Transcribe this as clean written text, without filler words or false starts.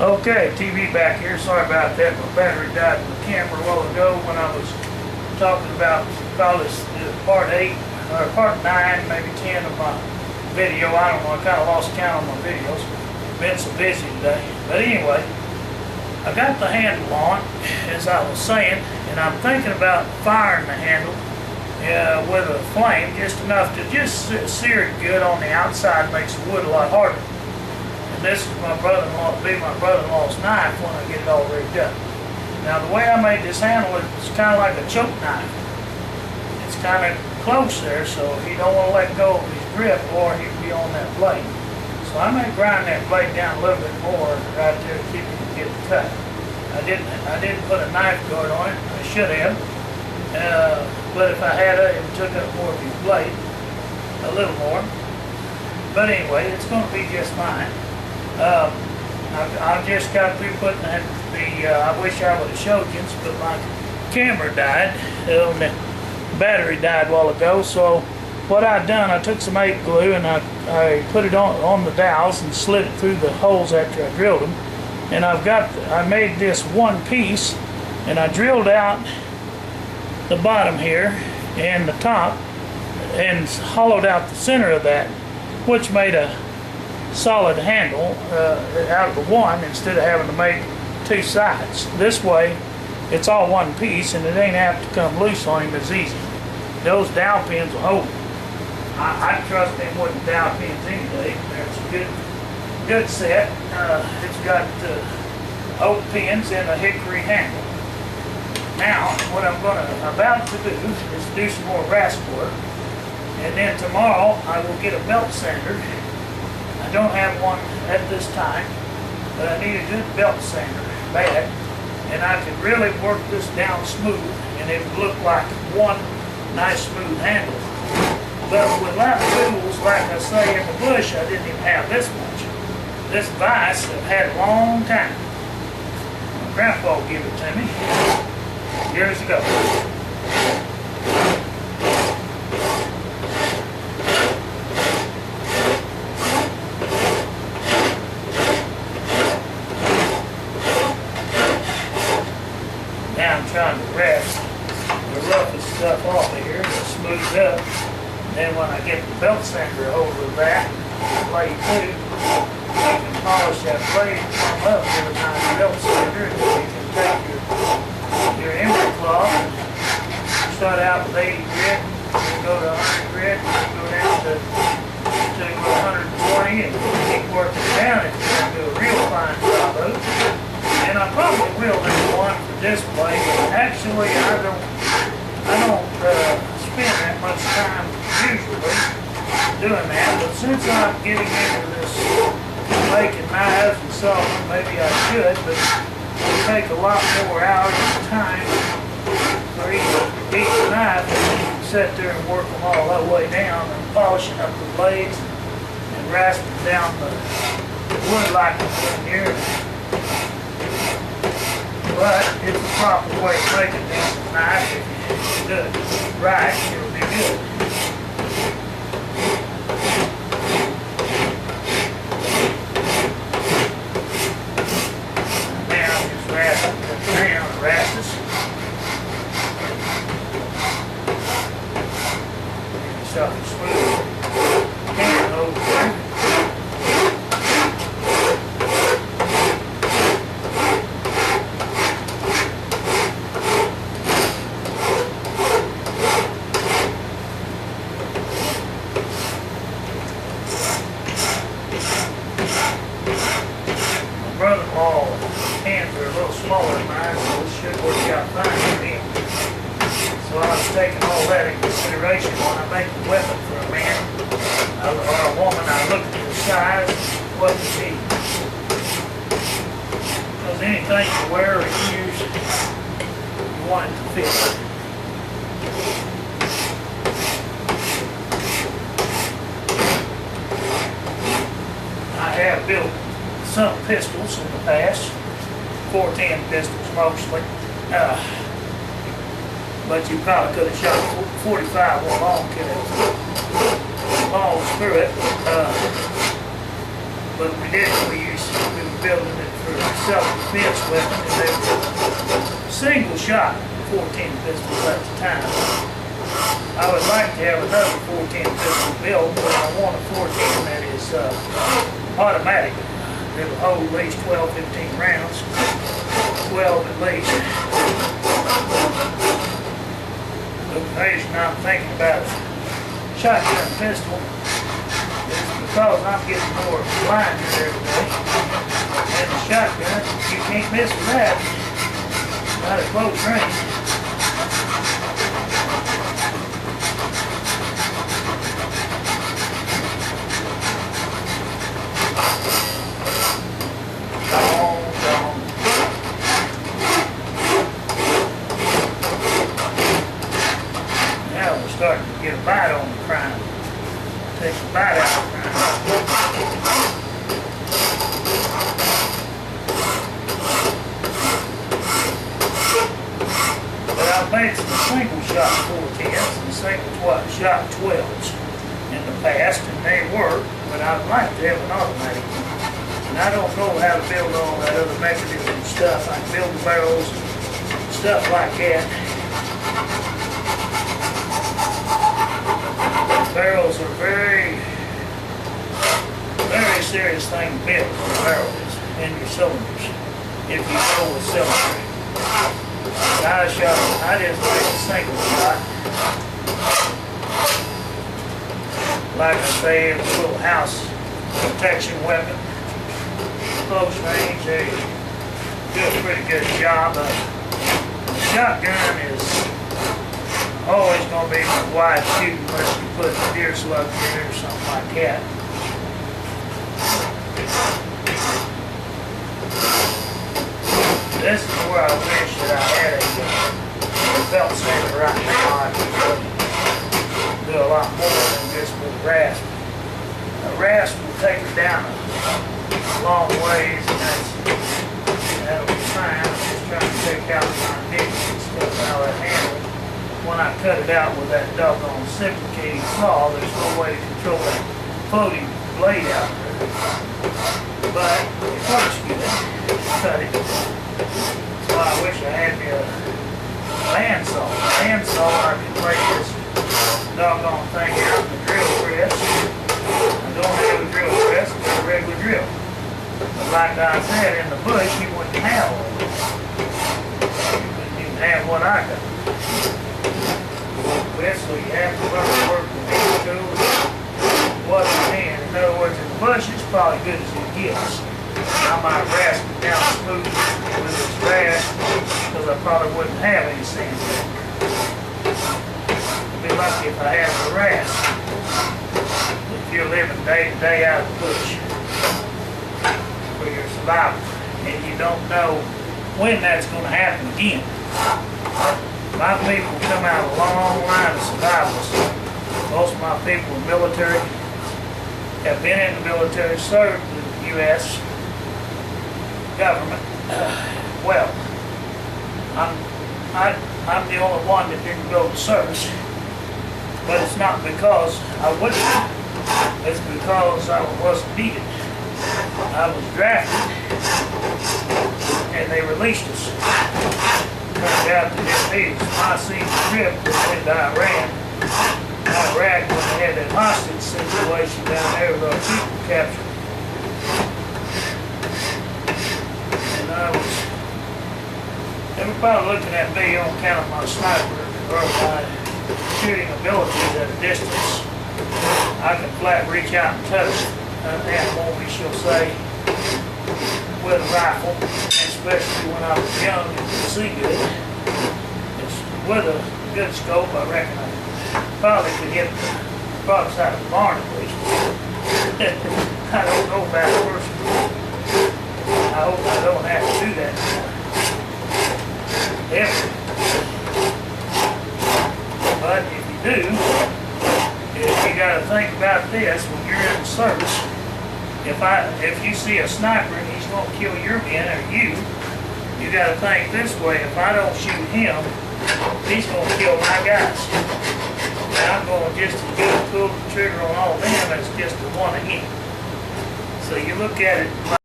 Okay, TV back here. Sorry about that. My battery died in the camera a while ago when I was talking about probably part 8 or part 9, maybe 10 of my video. I don't know. I kind of lost count on my videos. Been so busy today. But anyway, I got the handle on, as I was saying, and I'm thinking about firing the handle with a flame, just enough to just sear it good on the outside. Makes the wood a lot harder. This is my brother-in-law's knife when I get it all rigged up. Now the way I made this handle is kind of like a choke knife. It's kind of close there, so he don't want to let go of his grip or he'll be on that blade. So I may grind that blade down a little bit more right there to keep it from getting cut. I didn't put a knife guard on it. I should have. But if I had it would took up more of his blade, a little more. But anyway, it's going to be just fine. I just got through putting I wish I would have showed you, but my camera died. The battery died a while ago, so what I've done, I took some 8 glue and I put it on the dowels and slid it through the holes after I drilled them. And I made this one piece, and I drilled out the bottom here and the top and hollowed out the center of that, which made a solid handle out of the one instead of having to make 2 sides. This way it's all one piece and it ain't apt to come loose on him as easy. Those dowel pins will hold it. I trust them with the dowel pins any day. It's a good set. It's got oak pins and a hickory handle. Now what I'm about to do is do some more rasp work, and then tomorrow I will get a belt sander. I don't have one at this time, but I need a good belt sander, bad, and I could really work this down smooth, and it would look like one nice smooth handle. But without tools, like I say in the bush, I didn't even have this much. This vise I've had a long time. My grandpa gave it to me years ago. Trying to rest the roughest stuff off of here to smooth it up. Then when I get the belt sander over that blade too, I can polish that blade up every time the belt sander, and then you can take your emery cloth and start out with 80 grit, then go to 100 grit, then go down to 120, and keep working it down if you're going to do a real fine job of it. And I probably will do one for this blade. Actually, I don't spend that much time usually doing that. But since I'm getting into this making knives and so on, maybe I should. But it'll take a lot more hours of time for each knife. And you can sit there and work them all that way down and polishing up the blades and rasping down the wood like I'm doing here. But it's the proper way to make a decent knife. If you do it right, it'll be good. Now I'm just rasping the down the rasps. Something smooth. Can over there. Brother-in-law hands are a little smaller than mine, so it should work out fine for him. So I was taking all that in consideration when I make the weapon for a man or a woman. I look at the size, what you need. Because anything you wear or use, you want it to fit. I have built some pistols in the past, 410 pistols mostly, but you probably could have shot 45 one long, could have balls through it, but we didn't. We were building it for self-defense weapon, and they were single shot 14 pistols at the time. I would like to have another 14 pistol built, but I want a 14 that is automatic. It'll hold at least 12, 15 rounds, 12 at least. The reason I'm thinking about a shotgun pistol is because I'm getting more blinded every day. And the shotgun, you can't mess with that. Not at close range. Now we're starting to get a bite on the crime. Take the bite out of the crime. But I've made some single shot 410s and single shot 12s in the past, and they work, but I'd like to have an automatic one. And I don't know how to build all that other mechanism and stuff. I can build the barrels, stuff like that. Barrels are very, very serious thing to build, the barrel is, and your cylinders, if you go with cylinder. I just made a single shot. Like I say, it's a little house protection weapon. Close range, they do a pretty good job. The shotgun is always going to be wide shooting unless you put a deer slug in it or something like that. This is where I wish that I had a belt saver right now. I could do a lot more than just with a rasp. A rasp will take it down a long ways, and that'll be fine. I'm just trying to take out my nicks and stuff how that handles. When I cut it out with that doggone reciprocating saw, there's no way to control that floating blade out there. But it works good. Cut it. So I wish I had me a bandsaw. I could break this doggone thing out in the drill press. I don't have a drill press, I got a regular drill. But like I said, in the bush, you wouldn't have one. You couldn't even have what I got. So you have to learn to work with these tools what you can. In other words, in the bush, it's probably good as it gets. I might rasp it down smooth with this rasp because I probably wouldn't have any sandpaper. I'd be lucky if I had a rasp. If you're living day to day out of the bush for your survival, and you don't know when that's going to happen again. My people come out of a long line of survivors. Most of my people in the military have been in the military, served the U.S. government. Well, I'm the only one that didn't go to service, but it's not because I wouldn't. It's because I wasn't needed. I was drafted, and they released us. Turned out that it was my senior trip was into Iraq when they had that hostage situation down there with our people captured. And they were probably looking at me on account of my sniper or my shooting abilities at a distance. I could flat reach out and touch an animal, we shall say, with a rifle, especially when I was young and could see good. It's with a good scope, I reckon I probably could hit the crops out of the barn at least. I don't know about it personally. I hope I don't have to do that ever. But if you do, you got to think about this when you're in the service. If you see a sniper and he's going to kill your men or you got to think this way. If I don't shoot him, he's going to kill my guys. And I'm going just as good pull the trigger on all of them as just the one of him. So you look at it